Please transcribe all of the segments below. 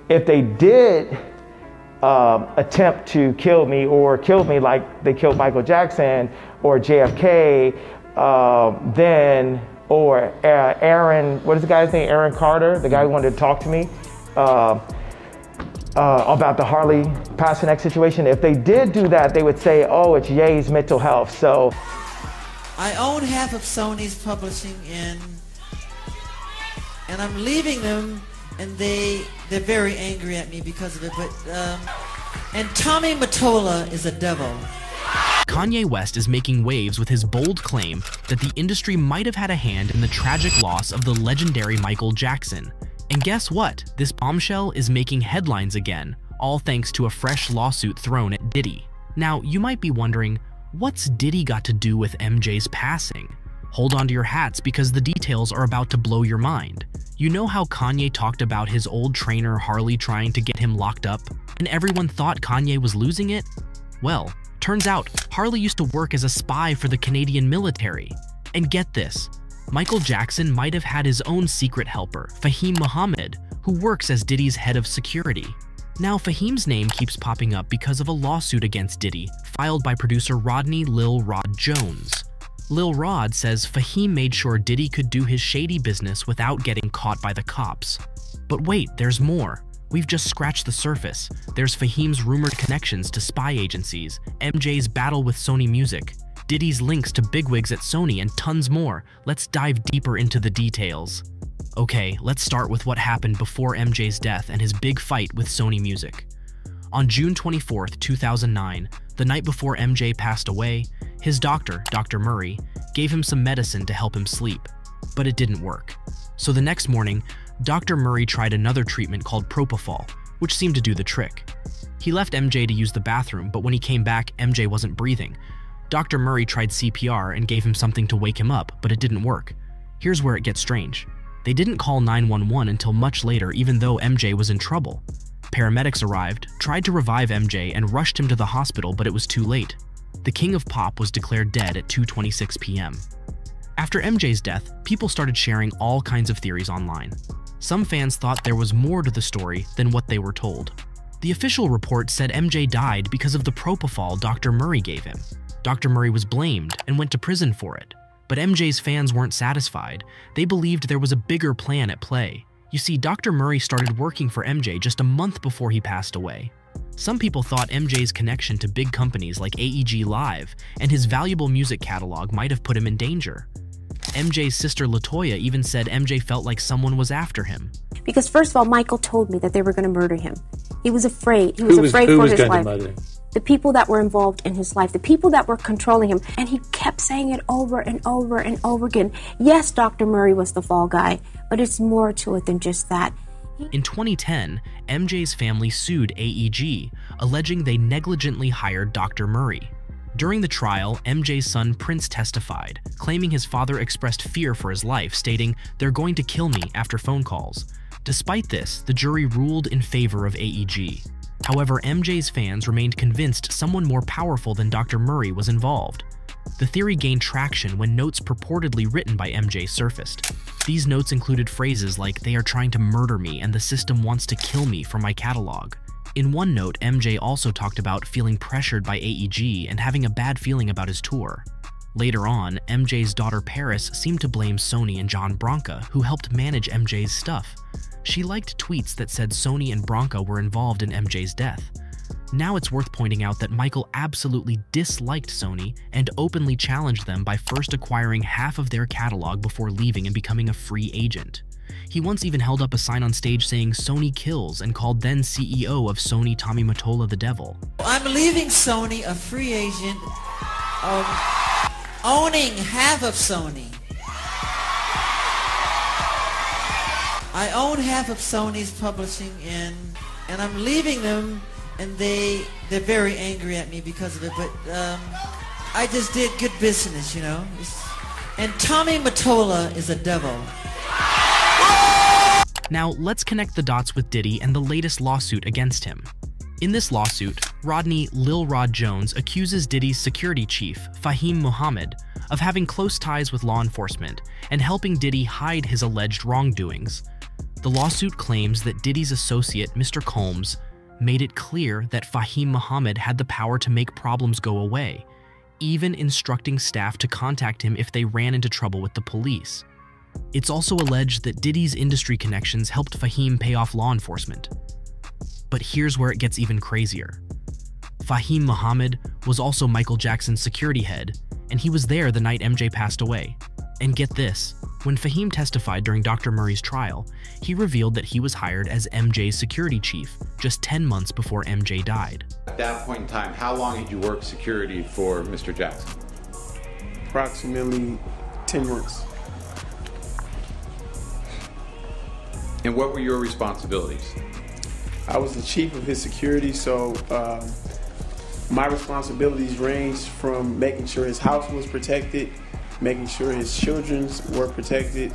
if they did attempt to kill me or kill me like they killed Michael Jackson or JFK, then, or Aaron, what is the guy's name? Aaron Carter, the guy who wanted to talk to me about the Harley Pasternak situation. If they did do that, they would say, oh, it's Ye's mental health. So I own half of Sony's publishing and I'm leaving them, and they're very angry at me because of it, but and Tommy Mottola is a devil. Kanye West is making waves with his bold claim that the industry might have had a hand in the tragic loss of the legendary Michael Jackson. And guess what? This bombshell is making headlines again, all thanks to a fresh lawsuit thrown at Diddy. Now, you might be wondering, what's Diddy got to do with MJ's passing? Hold on to your hats because the details are about to blow your mind. You know how Kanye talked about his old trainer Harley trying to get him locked up, and everyone thought Kanye was losing it? Well, turns out Harley used to work as a spy for the Canadian military. And get this, Michael Jackson might have had his own secret helper, Fahim Muhammad, who works as Diddy's head of security. Now, Fahim's name keeps popping up because of a lawsuit against Diddy filed by producer Rodney Lil Rod Jones. Lil Rod says Fahim made sure Diddy could do his shady business without getting caught by the cops. But wait, there's more. We've just scratched the surface. There's Fahim's rumored connections to spy agencies, MJ's battle with Sony Music, Diddy's links to bigwigs at Sony, and tons more. Let's dive deeper into the details. Okay, let's start with what happened before MJ's death and his big fight with Sony Music. On June 24, 2009, the night before MJ passed away, his doctor, Dr. Murray, gave him some medicine to help him sleep, but it didn't work. So the next morning, Dr. Murray tried another treatment called propofol, which seemed to do the trick. He left MJ to use the bathroom, but when he came back, MJ wasn't breathing. Dr. Murray tried CPR and gave him something to wake him up, but it didn't work. Here's where it gets strange. They didn't call 911 until much later, even though MJ was in trouble. Paramedics arrived, tried to revive MJ, and rushed him to the hospital, but it was too late. The King of Pop was declared dead at 2:26 p.m. After MJ's death, people started sharing all kinds of theories online. Some fans thought there was more to the story than what they were told. The official report said MJ died because of the propofol Dr. Murray gave him. Dr. Murray was blamed and went to prison for it. But MJ's fans weren't satisfied. They believed there was a bigger plan at play. You see, Dr. Murray started working for MJ just a month before he passed away. Some people thought MJ's connection to big companies like AEG Live and his valuable music catalog might have put him in danger. MJ's sister LaToya even said MJ felt like someone was after him. Because first of all, Michael told me that they were going to murder him. He was afraid. He was afraid for his life. The people that were involved in his life, the people that were controlling him, and he kept saying it over and over and over again. Yes, Dr. Murray was the fall guy, but it's more to it than just that. In 2010, MJ's family sued AEG, alleging they negligently hired Dr. Murray. During the trial, MJ's son Prince testified, claiming his father expressed fear for his life, stating, "They're going to kill me," after phone calls. Despite this, the jury ruled in favor of AEG. However, MJ's fans remained convinced someone more powerful than Dr. Murray was involved. The theory gained traction when notes purportedly written by MJ surfaced. These notes included phrases like, "They are trying to murder me and the system wants to kill me for my catalog." In one note, MJ also talked about feeling pressured by AEG and having a bad feeling about his tour. Later on, MJ's daughter Paris seemed to blame Sony and John Branca, who helped manage MJ's stuff. She liked tweets that said Sony and Branca were involved in MJ's death. Now it's worth pointing out that Michael absolutely disliked Sony and openly challenged them by first acquiring half of their catalog before leaving and becoming a free agent. He once even held up a sign on stage saying "Sony kills" and called then CEO of Sony Tommy Mottola the devil. I'm leaving Sony a free agent, owning half of Sony. I own half of Sony's publishing and I'm leaving them, and they're very angry at me because of it, but I just did good business, you know. And Tommy Mottola is a devil. Now, let's connect the dots with Diddy and the latest lawsuit against him. In this lawsuit, Rodney Lil Rod Jones accuses Diddy's security chief, Fahim Muhammad, of having close ties with law enforcement and helping Diddy hide his alleged wrongdoings. The lawsuit claims that Diddy's associate, Mr. Combs, made it clear that Fahim Muhammad had the power to make problems go away, even instructing staff to contact him if they ran into trouble with the police. It's also alleged that Diddy's industry connections helped Fahim pay off law enforcement. But here's where it gets even crazier. Fahim Muhammad was also Michael Jackson's security head, and he was there the night MJ passed away. And get this, when Fahim testified during Dr. Murray's trial, he revealed that he was hired as MJ's security chief just 10 months before MJ died. At that point in time, how long had you worked security for Mr. Jackson? Approximately 10 months. And what were your responsibilities? I was the chief of his security, so my responsibilities ranged from making sure his house was protected, making sure his children were protected,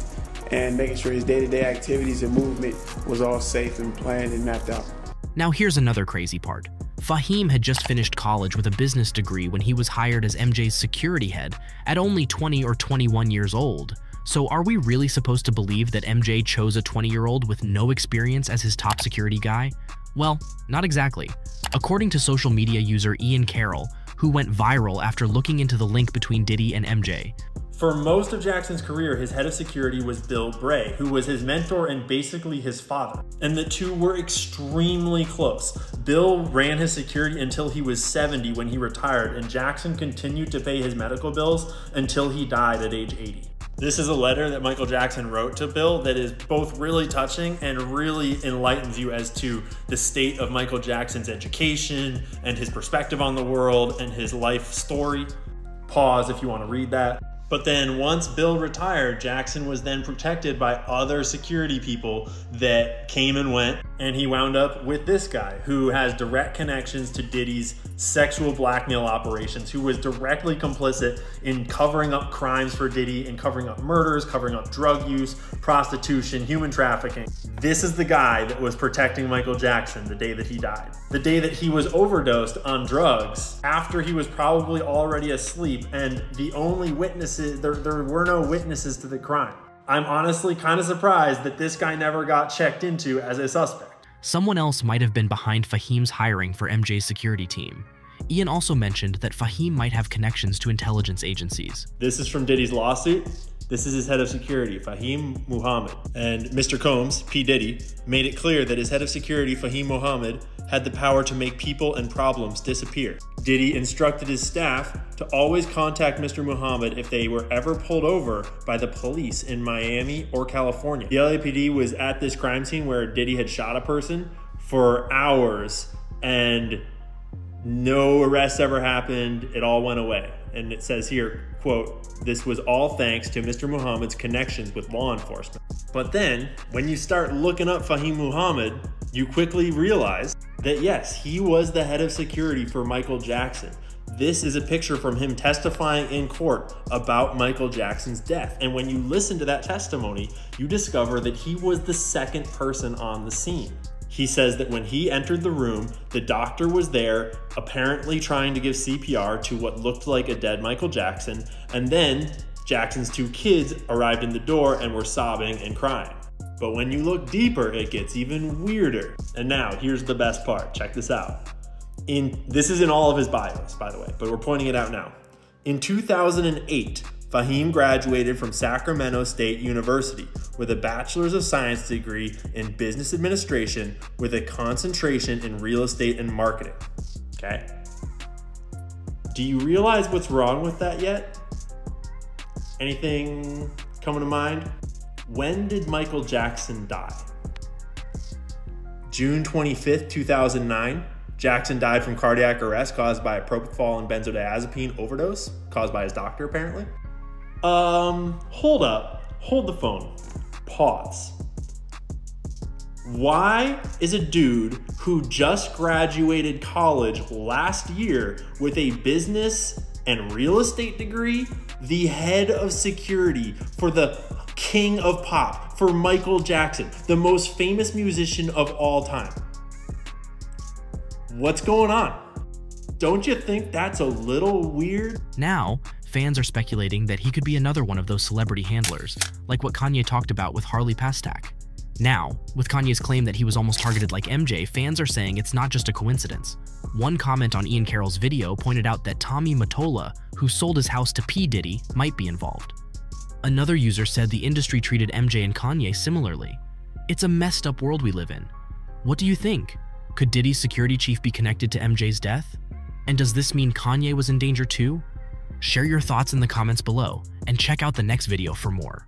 and making sure his day-to-day activities and movement was all safe and planned and mapped out. Now here's another crazy part. Fahim had just finished college with a business degree when he was hired as MJ's security head at only 20 or 21 years old. So are we really supposed to believe that MJ chose a 20-year-old with no experience as his top security guy? Well, not exactly. According to social media user Ian Carroll, who went viral after looking into the link between Diddy and MJ. For most of Jackson's career, his head of security was Bill Bray, who was his mentor and basically his father. And the two were extremely close. Bill ran his security until he was 70 when he retired, and Jackson continued to pay his medical bills until he died at age 80. This is a letter that Michael Jackson wrote to Bill that is both really touching and really enlightens you as to the state of Michael Jackson's education and his perspective on the world and his life story. Pause if you want to read that. But then once Bill retired, Jackson was then protected by other security people that came and went, and he wound up with this guy who has direct connections to Diddy's sexual blackmail operations, who was directly complicit in covering up crimes for Diddy and covering up murders, covering up drug use, prostitution, human trafficking. This is the guy that was protecting Michael Jackson the day that he died. The day that he was overdosed on drugs after he was probably already asleep, and the only witnesses, there were no witnesses to the crime. I'm honestly kind of surprised that this guy never got checked into as a suspect. Someone else might have been behind Fahim's hiring for MJ's security team. Ian also mentioned that Fahim might have connections to intelligence agencies. This is from Diddy's lawsuit. This is his head of security, Fahim Muhammad. And Mr. Combs, P. Diddy, made it clear that his head of security, Fahim Muhammad, had the power to make people and problems disappear. Diddy instructed his staff to always contact Mr. Muhammad if they were ever pulled over by the police in Miami or California. The LAPD was at this crime scene where Diddy had shot a person for hours and no arrests ever happened. It all went away. And it says here, quote, "This was all thanks to Mr. Muhammad's connections with law enforcement." But then, when you start looking up Fahim Muhammad, you quickly realize that yes, he was the head of security for Michael Jackson. This is a picture from him testifying in court about Michael Jackson's death. And when you listen to that testimony, you discover that he was the second person on the scene. He says that when he entered the room, the doctor was there, apparently trying to give CPR to what looked like a dead Michael Jackson, and then Jackson's two kids arrived in the door and were sobbing and crying. But when you look deeper, it gets even weirder. And now, here's the best part. Check this out. This is in all of his bios, by the way, but we're pointing it out now. In 2008, Fahim graduated from Sacramento State University with a Bachelor's of Science degree in Business Administration with a concentration in real estate and marketing. Okay? Do you realize what's wrong with that yet? Anything coming to mind? When did Michael Jackson die? June 25th, 2009. Jackson died from cardiac arrest caused by a propofol and benzodiazepine overdose, caused by his doctor apparently. Hold up, hold the phone, pause. Why is a dude who just graduated college last year with a business and real estate degree the head of security for the king of pop, for Michael Jackson, the most famous musician of all time? What's going on? Don't you think that's a little weird? Now, fans are speculating that he could be another one of those celebrity handlers, like what Kanye talked about with Harley Pastak. Now, with Kanye's claim that he was almost targeted like MJ, fans are saying it's not just a coincidence. One comment on Ian Carroll's video pointed out that Tommy Mottola, who sold his house to P. Diddy, might be involved. Another user said the industry treated MJ and Kanye similarly. It's a messed up world we live in. What do you think? Could Diddy's security chief be connected to MJ's death? And does this mean Kanye was in danger too? Share your thoughts in the comments below, and check out the next video for more.